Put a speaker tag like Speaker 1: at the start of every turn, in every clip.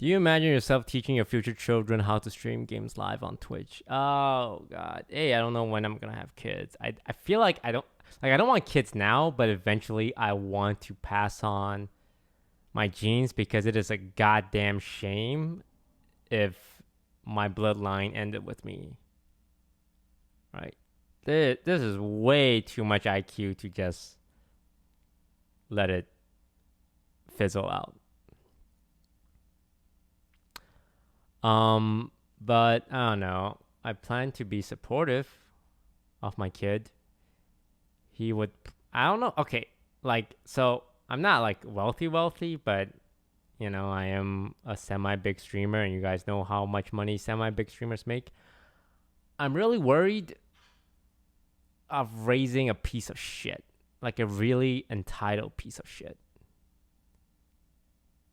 Speaker 1: Do you imagine yourself teaching your future children how to stream games live on Twitch? Oh god. Hey, I don't know when I'm gonna have kids. I feel like I don't want kids now, but eventually I want to pass on my genes because it is a goddamn shame if my bloodline ended with me. Right? This is way too much IQ to just let it fizzle out. But I don't know. I plan to be supportive of my kid. He would, I don't know. Okay, like so I'm not like wealthy, but I am a semi big streamer, and you guys know how much money semi big streamers make. I'm really worried of raising a piece of shit, like a really entitled piece of shit,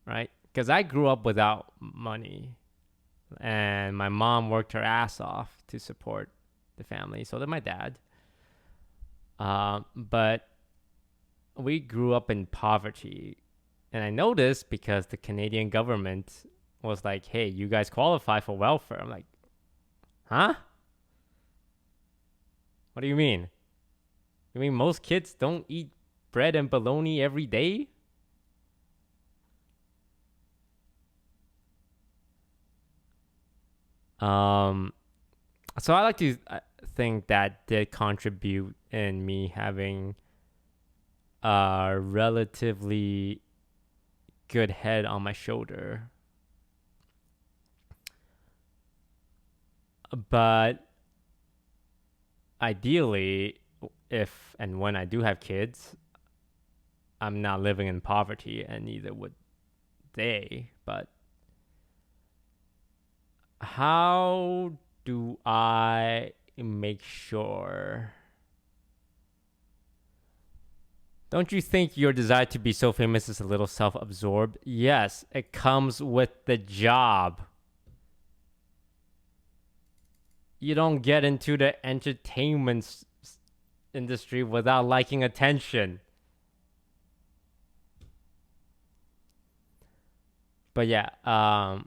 Speaker 1: right? Because I grew up without money, and my mom worked her ass off to support the family. So did my dad. But we grew up in poverty. And I know this because the Canadian government was like, hey, you guys qualify for welfare. I'm like, huh? What do you mean? You mean most kids don't eat bread and bologna every day? So I like to think that did contribute in me having a relatively good head on my shoulder. But ideally, if and when I do have kids, I'm not living in poverty, and neither would they. But how do I make sure? Don't you think your desire to be so famous is a little self-absorbed? Yes, it comes with the job. You don't get into the entertainment industry without liking attention. But yeah, I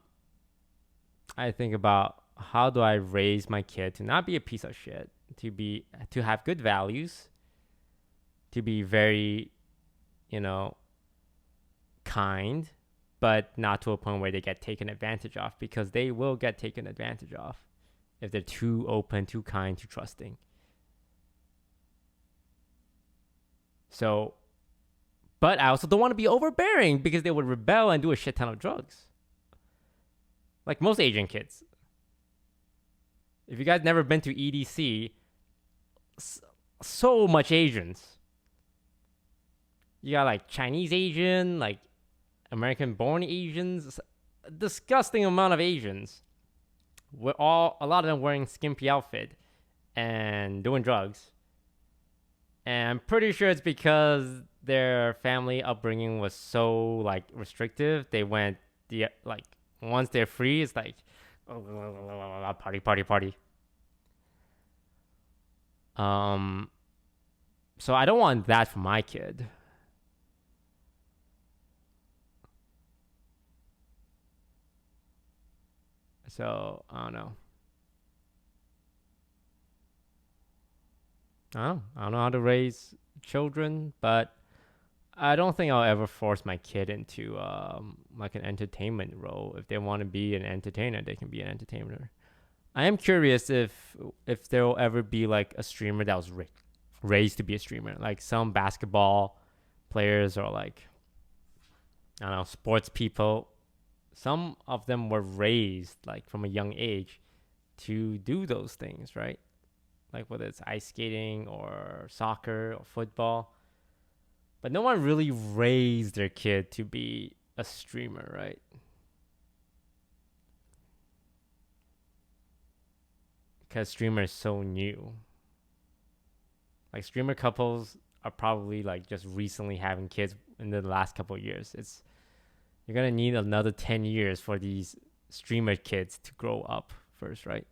Speaker 1: think about how do I raise my kid to not be a piece of shit, to have good values, to be very, kind, but not to a point where they get taken advantage of, because they will get taken advantage of if they're too open, too kind, too trusting. So, but I also don't want to be overbearing because they would rebel and do a shit ton of drugs. Like most Asian kids. If you guys never been to EDC, so much Asians. You got like Chinese Asian, like American born Asians, a disgusting amount of Asians. A lot of them wearing skimpy outfit and doing drugs. And I'm pretty sure it's because their family upbringing was so like restrictive. They went once they're free, it's like party, party, party. So I don't want that for my kid. So I don't know. I don't know how to raise children, but I don't think I'll ever force my kid into like an entertainment role. If they want to be an entertainer, they can be an entertainer. I am curious if there will ever be like a streamer that was raised to be a streamer, like some basketball players or like I don't know, sports people. Some of them were raised like from a young age to do those things, right? Like whether it's ice skating or soccer or football. But no one really raised their kid to be a streamer, right? Because streamer is so new. Like streamer couples are probably like just recently having kids in the last couple of years. You're gonna need another 10 years for these streamer kids to grow up first, right?